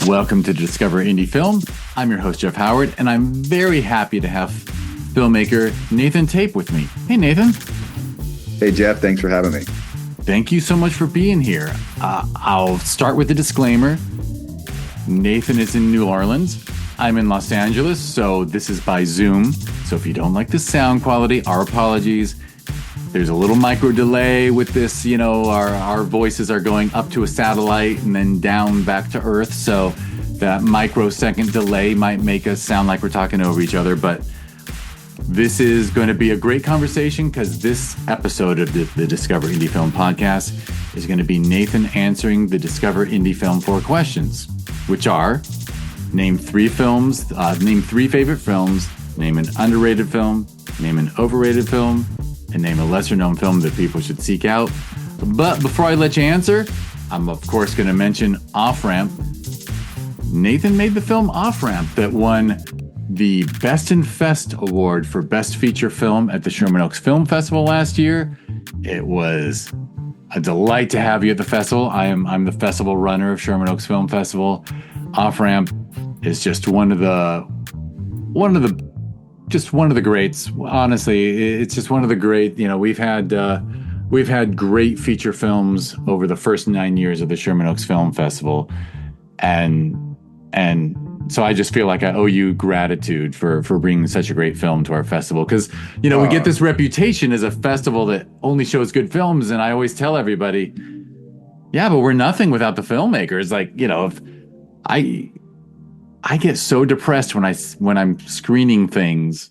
Welcome to Discover Indie Film. I'm your host, Jeff Howard, and I'm very happy to have filmmaker Nathan Tape with me. Hey, Nathan. Hey, Jeff. Thanks for having me. Thank you so much for being here. I'll start with a disclaimer. Nathan is in New Orleans. I'm in Los Angeles, so this is by Zoom. So if you don't like the sound quality, our apologies. There's a little micro delay with this, our voices are going up to a satellite and then down back to Earth. So that microsecond delay might make us sound like we're talking over each other. But this is going to be a great conversation because this episode of the Discover Indie Film podcast is going to be Nathan answering the Discover Indie Film 4 questions, which are name three favorite films, name an underrated film, name an overrated film, and name a lesser-known film that people should seek out. But before I let you answer, I'm of course going to mention Off Ramp. Nathan made the film Off Ramp that won the Best in Fest award for Best Feature Film at the Sherman Oaks Film Festival last year. It was a delight to have you at the festival. I'm the festival runner of Sherman Oaks Film Festival. Off Ramp is just one of the greats. Honestly, it's just one of the great. We've had great feature films over the first 9 years of the Sherman Oaks Film Festival, and so I just feel like I owe you gratitude for bringing such a great film to our festival. Because we get this reputation as a festival that only shows good films, and I always tell everybody, yeah, but we're nothing without the filmmakers. Like, if I get so depressed when I'm screening things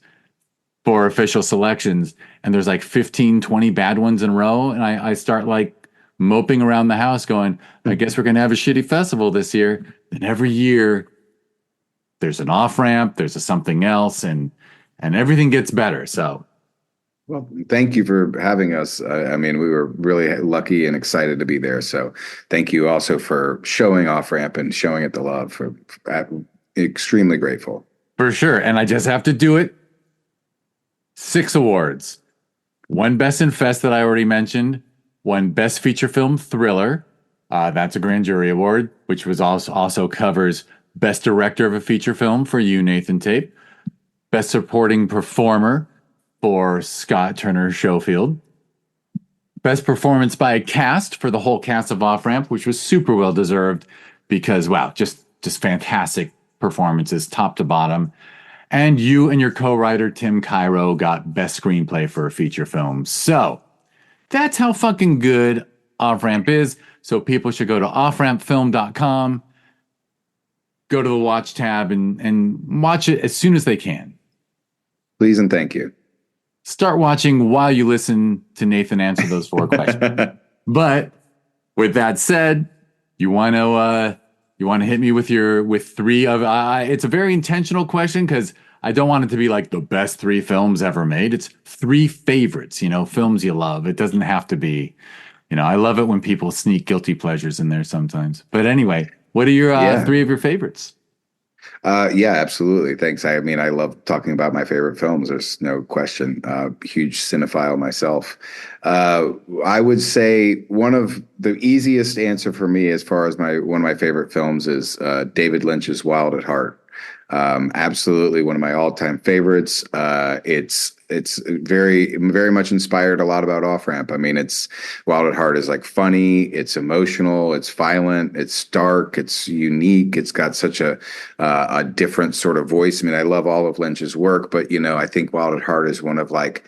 for official selections and there's like 15, 20 bad ones in a row. And I start like moping around the house going, I guess we're going to have a shitty festival this year. And every year there's an Off Ramp, there's a something else, and everything gets better. So. Well, thank you for having us. We were really lucky and excited to be there. So thank you also for showing Off Ramp and showing it the love. Extremely grateful. For sure. And I just have to do it. 6 awards. 1 Best in Fest that I already mentioned. 1 Best Feature Film Thriller. That's a grand jury award, which was also covers Best Director of a Feature Film for you, Nathan Tape. Best Supporting Performer for Scott Turner Schofield. Best Performance by a Cast for the whole cast of Off Ramp, which was super well deserved because, wow, just fantastic performances top to bottom. And you and your co-writer Tim Cairo got Best Screenplay for a Feature Film. So that's how fucking good Off Ramp is. So people should go to offrampfilm.com, go to the watch tab and watch it as soon as they can. Please and thank you. Start watching while you listen to Nathan answer those 4 questions. But with that said, you want to hit me with 3 of it's a very intentional question because I don't want it to be like the best 3 films ever made. It's 3 favorites, films you love. It doesn't have to be, I love it when people sneak guilty pleasures in there sometimes. But anyway, what are your 3 of your favorites? Yeah, absolutely. Thanks. I love talking about my favorite films. There's no question. Huge cinephile myself. I would say one of the easiest answer for me as far as one of my favorite films is David Lynch's Wild at Heart. Absolutely one of my all-time favorites. It's very, very much inspired a lot about Off Ramp. It's Wild at Heart is like funny, it's emotional, it's violent, it's dark, it's unique. It's got such a different sort of voice. I love all of Lynch's work, but I think Wild at Heart is one of like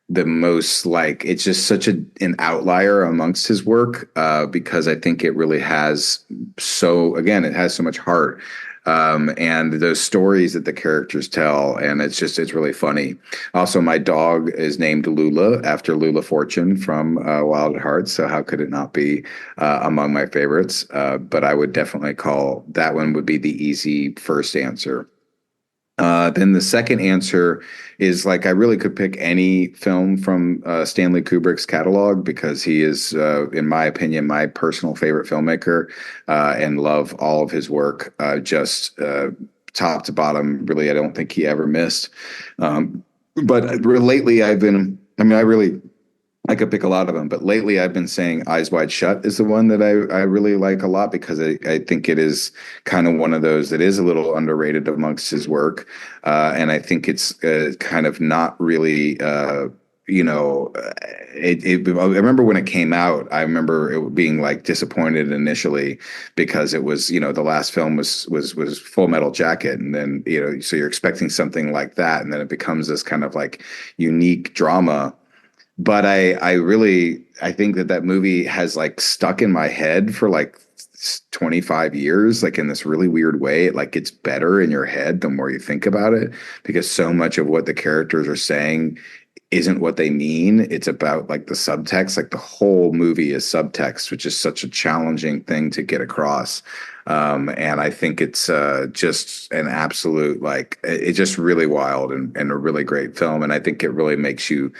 the most it's just such an outlier amongst his work because I think it really has it has so much heart. And those stories that the characters tell, and it's really funny. Also, my dog is named Lula after Lula Fortune from Wild at Heart, so how could it not be among my favorites? But I would definitely call that one would be the easy first answer. Then the second answer is I really could pick any film from Stanley Kubrick's catalog because he is, in my opinion, my personal favorite filmmaker and love all of his work, just top to bottom. Really, I don't think he ever missed. But lately I've been, I really I could pick a lot of them, but lately I've been saying Eyes Wide Shut is the one that I really like a lot because I think it is kind of one of those that is a little underrated amongst his work. And I think it's kind of not really, you know, I remember when it came out, I remember it being like disappointed initially because it was, the last film was Full Metal Jacket. And then, so you're expecting something like that. And then it becomes this kind of like unique drama, but I think that movie has like stuck in my head for like 25 years, like in this really weird way. It like gets better in your head the more you think about it, because so much of what the characters are saying isn't what they mean. It's about like the subtext. Like the whole movie is subtext, which is such a challenging thing to get across. And I think it's just an absolute, like, it's just really wild and a really great film. And I think it really makes you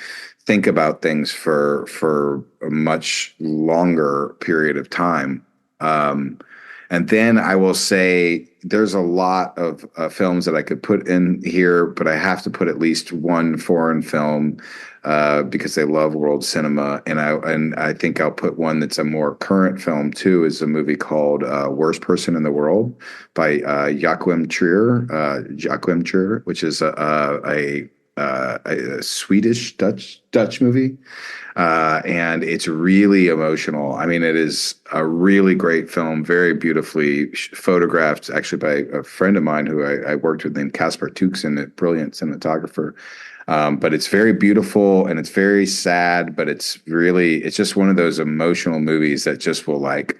think about things for a much longer period of time. And then I will say there's a lot of films that I could put in here, but I have to put at least one foreign film because they love world cinema, and I think I'll put one that's a more current film too. Is a movie called "Worst Person in the World" by Joachim Trier, which is a Swedish Dutch movie. And it's really emotional. I mean, it is a really great film, very beautifully photographed, actually by a friend of mine who I worked with named Caspar Tuxen, a brilliant cinematographer. But it's very beautiful and it's very sad, but it's just one of those emotional movies that just will, like,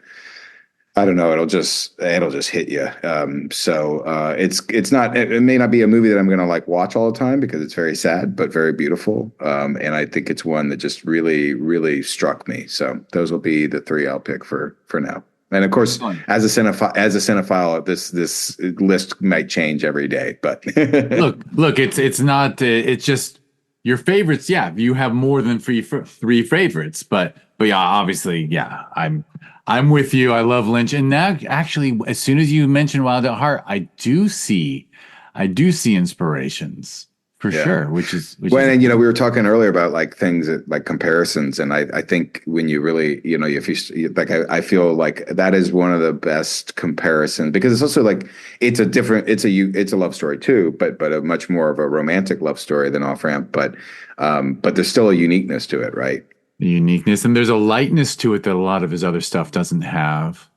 I don't know. It'll just hit you. It's not. It may not be a movie that I'm going to like watch all the time because it's very sad, but very beautiful. And I think it's one that just really, really struck me. So those will be the three I'll pick for now. And of course, as a cinephile, this list might change every day. But look, it's not. It's just your favorites. Yeah, you have more than three favorites, but yeah, obviously, yeah, I'm with you. I love Lynch, and now actually, as soon as you mentioned Wild at Heart, I do see inspirations for sure. And we were talking earlier about like things that, like comparisons, and I think when you really, if you like, I feel like that is one of the best comparisons because it's also like it's a love story too, but a much more of a romantic love story than Off Ramp, but there's still a uniqueness to it, right? The uniqueness, and there's a lightness to it that a lot of his other stuff doesn't have,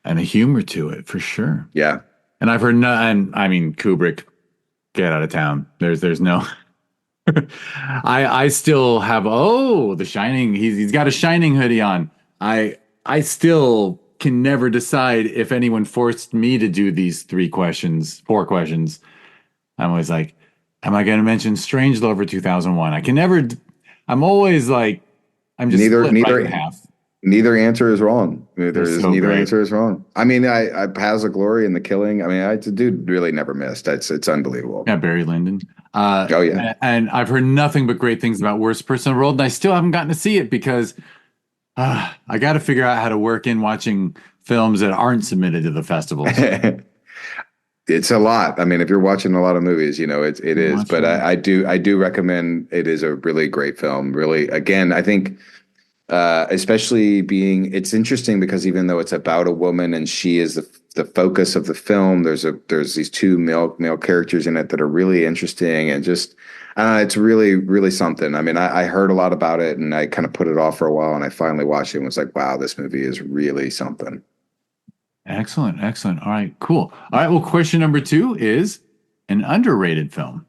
and a humor to it for sure. Yeah. And I've heard, and I mean, Kubrick, get out of town. There's no, I still have, The Shining. He's got a Shining hoodie on. I still can never decide if anyone forced me to do these four questions. I'm always like, am I going to mention Strangelove or 2001? I can never, I'm always like, I'm just split right in half. Neither answer is wrong. Neither answer is wrong. I mean, I Paths of Glory and The Killing. I mean, the dude really never missed. It's unbelievable. Yeah, Barry Lyndon. Oh yeah. And I've heard nothing but great things about Worst Person in the World, and I still haven't gotten to see it because I got to figure out how to work in watching films that aren't submitted to the festivals. It's a lot. I mean, if you're watching a lot of movies, it is. But I do recommend. It is a really great film. Really, again, I think, especially it's interesting because even though it's about a woman and she is the focus of the film, there's these two male characters in it that are really interesting and just it's really, really something. I mean, I heard a lot about it and I kind of put it off for a while and I finally watched it and was like, wow, this movie is really something. Excellent. All right, cool. All right, well, question number 2 is an underrated film.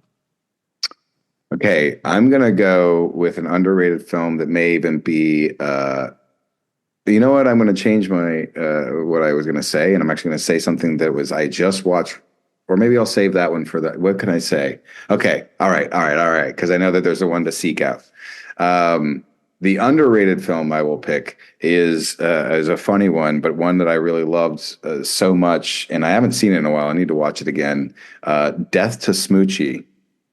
Okay, I'm going to go with an underrated film that may even be, you know what? I'm going to change my, what I was going to say, and I'm actually going to say something that I just watched, or maybe I'll save that one for that. What can I say? Okay, all right, because I know that there's a one to seek out. The underrated film I will pick is a funny one, but one that I really loved so much, and I haven't seen it in a while. I need to watch it again. Death to Smoochie.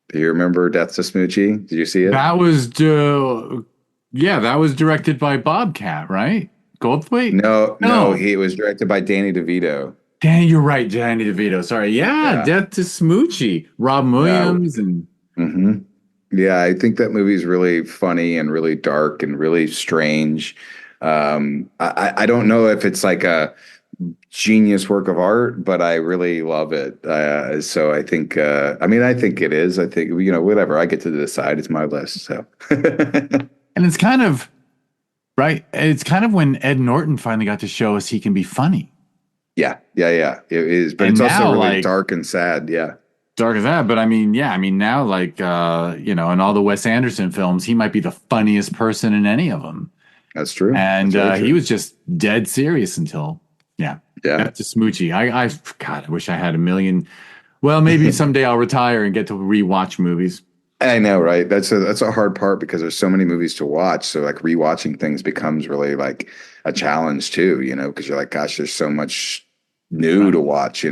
Do you remember Death to Smoochie? Did you see it? That was that was directed by Bobcat, right? Goldthwait? No, it was directed by Danny DeVito. Danny, you're right, Danny DeVito. Sorry, yeah. Death to Smoochie, Rob Williams, and Yeah, I think that movie's really funny and really dark and really strange. I don't know if it's like a genius work of art, but I really love it. So I think, I mean, I think it is. I think, whatever. I get to decide. It's my list. So, And it's kind of right. It's kind of when Ed Norton finally got to show us he can be funny. yeah, yeah, yeah. It is, but And it's also now, really like, dark and sad. Yeah, dark as that, but I mean, yeah, I mean, now, like, in all the Wes Anderson films, he might be the funniest person in any of them. that's true. And That's very he true. was just dead serious until, yeah, Yeah. got to Smoochie. God, I wish I had a million. Well, maybe someday I'll retire and get to rewatch movies. I know, right? That's a hard part because there's so many movies to watch. So like rewatching things becomes really like a challenge too, because you're like, gosh, there's so much new Right. to watch.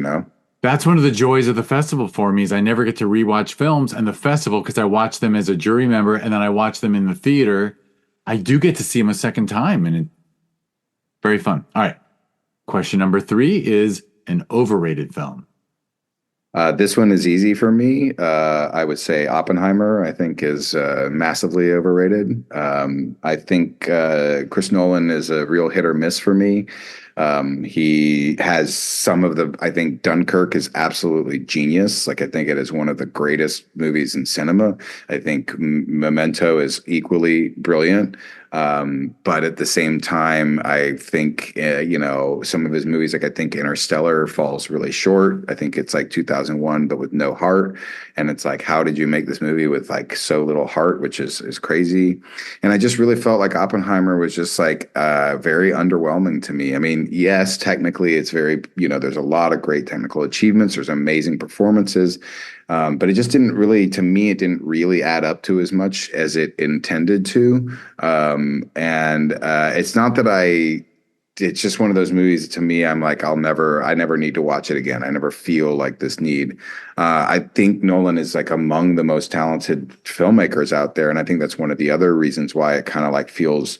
That's one of the joys of the festival for me is I never get to rewatch films, and the festival because I watch them as a jury member and then I watch them in the theater. I do get to see them a second time, and it's very fun. All right, question number three is an overrated film. This one is easy for me. I would say Oppenheimer, I think, is massively overrated. I think Chris Nolan is a real hit or miss for me. He has some of the, I think Dunkirk is absolutely genius. Like, I think it is one of the greatest movies in cinema. I think Memento is equally brilliant. But at the same time, I think, some of his movies, like I think Interstellar falls really short. I think it's like 2001, but with no heart. And it's like, how did you make this movie with like so little heart, which is crazy. And I just really felt like Oppenheimer was just like very underwhelming to me. I mean, yes, technically it's very, there's a lot of great technical achievements. There's amazing performances. But it just didn't really, to me, it didn't really add up to as much as it intended to. And it's not that it's just one of those movies to me, I'm like, I never need to watch it again. I never feel like this need. I think Nolan is like among the most talented filmmakers out there. And I think that's one of the other reasons why it kind of like feels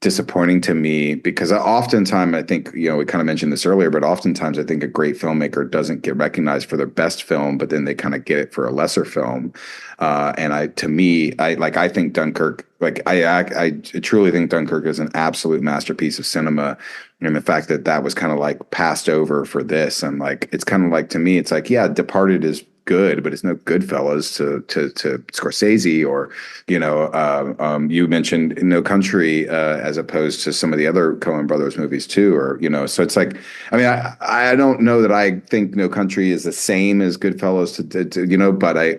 disappointing to me because oftentimes I think, we kind of mentioned this earlier, but oftentimes I think a great filmmaker doesn't get recognized for their best film, but then they kind of get it for a lesser film. To me, I think Dunkirk, I truly think Dunkirk is an absolute masterpiece of cinema. And the fact that that was kind of like passed over for this, and like, it's kind of like, to me, it's like, yeah, Departed is good, but it's no Goodfellas to Scorsese or you mentioned No Country as opposed to some of the other Coen Brothers movies too, or so it's like I mean I don't know that I think No Country is the same as Goodfellas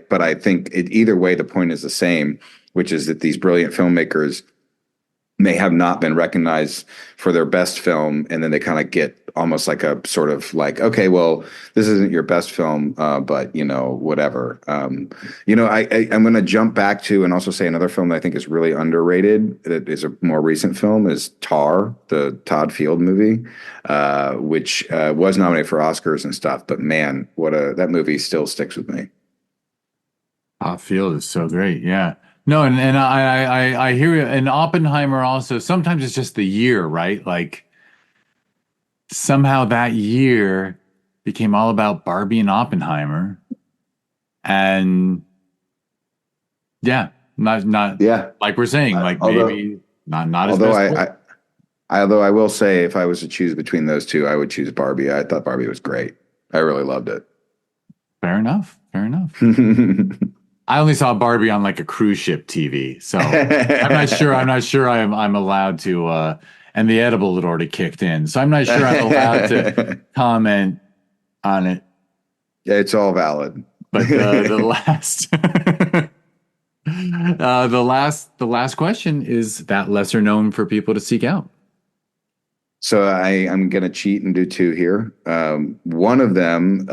but I think either way the point is the same, which is that these brilliant filmmakers may have not been recognized for their best film, and then they kind of get almost like a sort of like, okay, well, this isn't your best film, but whatever. I'm going to jump back to and also say another film that I think is really underrated. That is a more recent film is Tar, the Todd Field movie, which was nominated for Oscars and stuff. But man, that movie still sticks with me. Hot Field is so great. Yeah. No, and I hear you. And Oppenheimer also, sometimes it's just the year, right? Like somehow that year became all about Barbie and Oppenheimer. And yeah, not Yeah, like we're saying, like although maybe not his although best I, work. although I will say, if I was to choose between those two, I would choose Barbie. I thought Barbie was great. I really loved it. Fair enough. Fair enough. I only saw Barbie on like a cruise ship TV, so I'm not sure. I'm not sure I'm allowed to. And the edible had already kicked in, so I'm not sure I'm allowed to Yeah, comment on it. it's all valid. But the last, the last question is that lesser known for people to seek out. So I'm going to cheat and do two here. One of them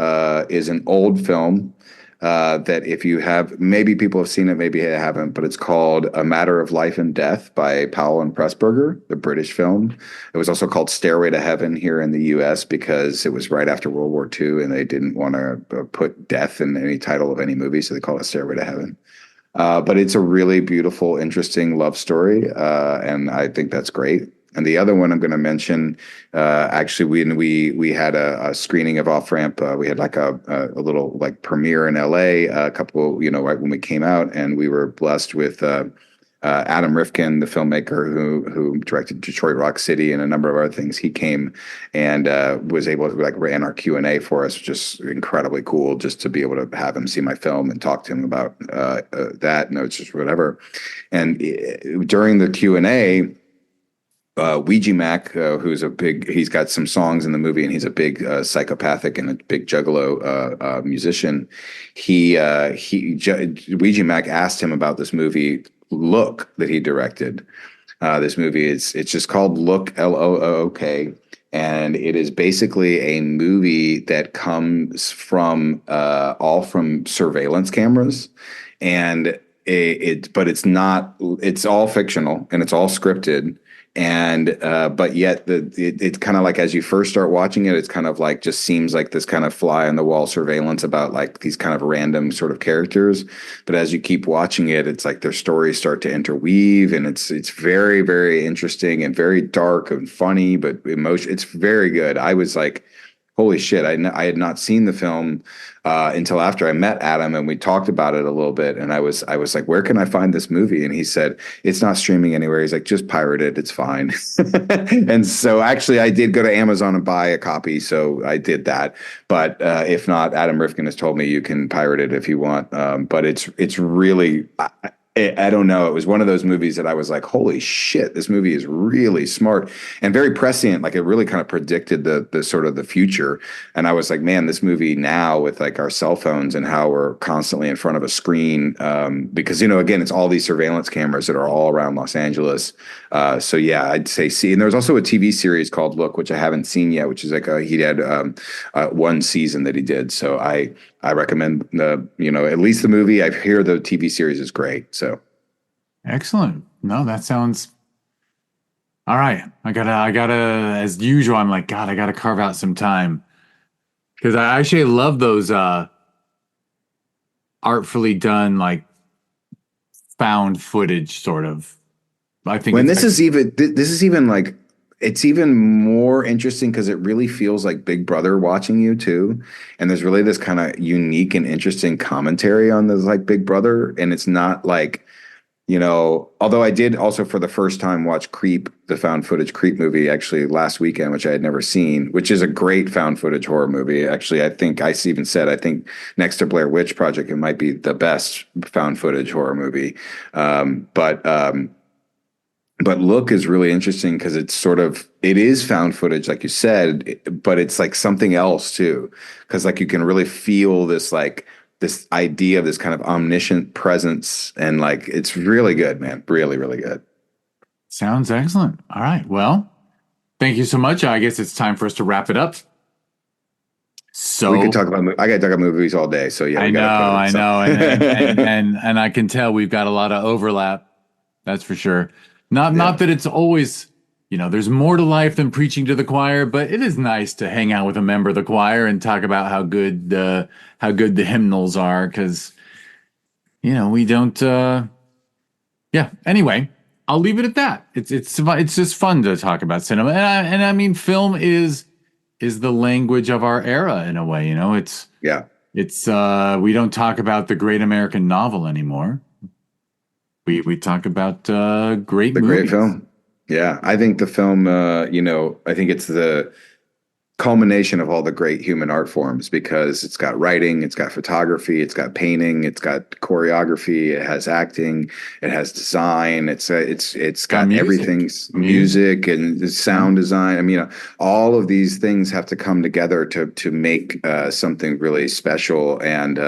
is an old film that if you have, maybe people have seen it, maybe they haven't, but it's called A Matter of Life and Death by Powell and Pressburger, the British film. It was also called Stairway to Heaven here in the US because it was right after World War II and they didn't want to put death in any title of any movie, so they call it Stairway to Heaven. But it's a really beautiful, interesting love story, and I think that's great. And the other one I'm going to mention, actually, we had a screening of Off Ramp. We had like a little like premiere in LA, a couple, right when we came out, and we were blessed with Adam Rifkin, the filmmaker who directed Detroit Rock City and a number of other things. He came and was able to like ran our Q&A for us, just incredibly cool just to be able to have him see my film and talk to him about that notes, just whatever. And during the Q&A, Ouija Mac, he's got some songs in the movie, and he's a big psychopathic and a big juggalo musician. Ouija Mac asked him about this movie, Look, that he directed. This movie it's just called Look, Look, and it is basically a movie that comes from all from surveillance cameras, and but it's all fictional and it's all scripted. And but yet it's kind of like, as you first start watching it, it's kind of like just seems like this kind of fly on the wall surveillance about like these kind of random sort of characters. But as you keep watching it, it's like their stories start to interweave, and it's very, very interesting and very dark and funny, but it's very good. I was like, holy shit, I had not seen the film until after I met Adam, and we talked about it a little bit. And I was like, where can I find this movie? And he said, it's not streaming anywhere. He's like, just pirate it. It's fine. And so actually I did go to Amazon and buy a copy. So I did that. But if not, Adam Rifkin has told me you can pirate it if you want. But it's really, I don't know. It was one of those movies that I was like, holy shit, this movie is really smart and very prescient. Like, it really kind of predicted the sort of the future. And I was like, man, this movie now with like our cell phones and how we're constantly in front of a screen, because, again, it's all these surveillance cameras that are all around Los Angeles. So yeah, I'd say see. And there was also a TV series called Look, which I haven't seen yet, which is like he had one season that he did. So I recommend at least the movie. I hear the TV series is great. So excellent. No, that sounds all right. I gotta, as usual, I'm like, God, I gotta carve out some time, because I actually love those artfully done, like, found footage sort of. I think when this is even like, it's even more interesting because it really feels like Big Brother watching you too. And there's really this kind of unique and interesting commentary on this like Big Brother. And it's not like, although I did also for the first time watch Creep, the found footage Creep movie, actually last weekend, which I had never seen, which is a great found footage horror movie. Actually, I think I even said, I think next to Blair Witch Project, it might be the best found footage horror movie. But Look is really interesting because it is found footage, like you said, but it's like something else too. Because like you can really feel this idea of this kind of omniscient presence, and like it's really good, man. Really, really good. Sounds excellent. All right. Well, thank you so much. I guess it's time for us to wrap it up. So we could talk about. I got to talk about movies all day. So yeah, I know, and I can tell we've got a lot of overlap. That's for sure. Not that it's always, there's more to life than preaching to the choir, but it is nice to hang out with a member of the choir and talk about how good the hymnals are, because, we don't. Anyway, I'll leave it at that. It's just fun to talk about cinema, and I mean, film is the language of our era in a way. It's we don't talk about the great American novel anymore. We talk about great movies. Great film. Yeah, I think the film, I think it's the culmination of all the great human art forms, because it's got writing, it's got photography, it's got painting, it's got choreography, it has acting, it has design, it's got music. Everything's music and sound design. I mean, all of these things have to come together to make something really special. And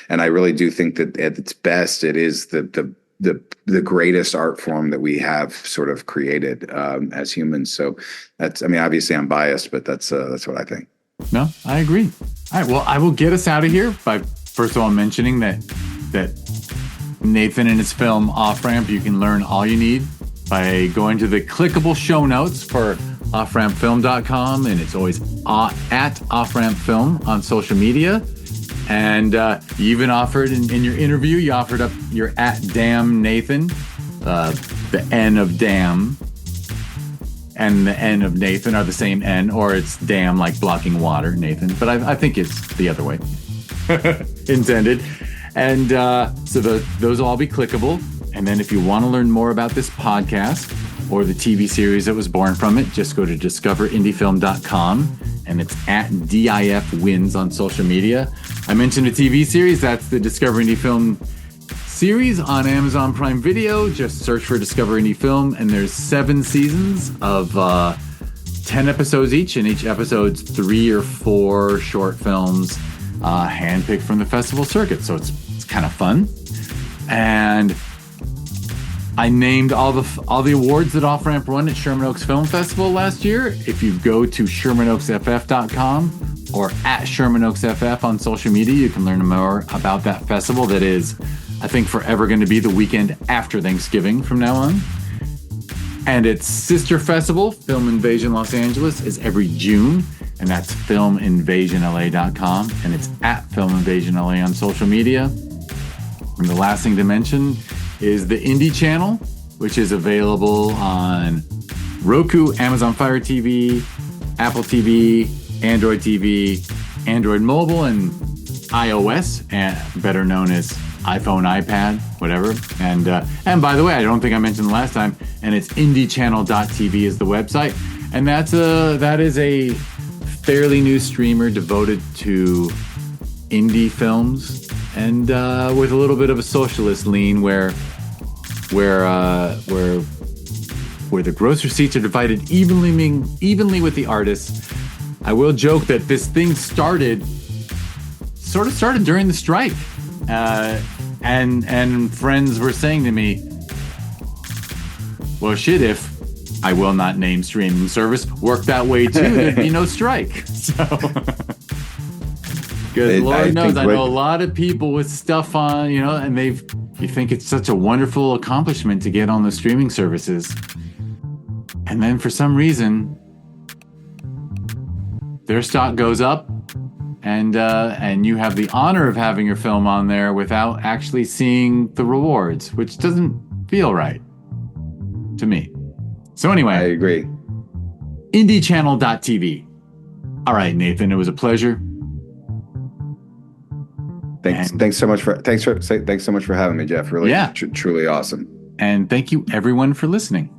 I really do think that at its best, it is the greatest art form that we have sort of created as humans. So obviously I'm biased, but that's what I think. No, I agree. All right. Well, I will get us out of here by first of all mentioning that Nathan and his film Off Ramp, you can learn all you need by going to the clickable show notes for offrampfilm.com. And it's always at offrampfilm on social media. And you even offered in your interview, you offered up your at Damn Nathan, the N of Damn. and the N of Nathan are the same N, or it's damn like blocking water, Nathan. But I think it's the other way intended. And so those will all be clickable. And then if you want to learn more about this podcast or the TV series that was born from it, just go to discoverindiefilm.com, and it's at DIFwins on social media. I mentioned a TV series. That's the Discover Indie Film series on Amazon Prime Video. Just search for Discover Indie Film, and there's 7 seasons of 10 episodes each, and each episode's 3 or 4 short films handpicked from the festival circuit. So it's kind of fun. And I named all the awards that Off Ramp won at Sherman Oaks Film Festival last year. If you go to ShermanOaksFF.com or at Sherman Oaks FF on social media, you can learn more about that festival that is, I think, forever going to be the weekend after Thanksgiving from now on. And its sister festival, Film Invasion Los Angeles, is every June, and that's filminvasionla.com, and it's at Film Invasion LA on social media. And the last thing to mention is the Indie Channel, which is available on Roku, Amazon Fire TV, Apple TV, Android TV, Android Mobile, and iOS, and better known as iPhone, iPad, whatever. And by the way, I don't think I mentioned the last time, and it's indiechannel.tv is the website. And that is a fairly new streamer devoted to indie films, and with a little bit of a socialist lean where the gross receipts are divided evenly with the artists. I will joke that this thing started during the strike, and friends were saying to me, "Well, shit, if I will not name streaming service worked that way too, there'd be no strike." So, because Lord knows, I know a lot of people with stuff on, and you think it's such a wonderful accomplishment to get on the streaming services, and then for some reason their stock goes up, and you have the honor of having your film on there without actually seeing the rewards, which doesn't feel right to me. So anyway, I agree. indiechannel.tv. All right, Nathan, it was a pleasure. Thanks so much for having me, Jeff. Really, truly awesome. And thank you everyone for listening.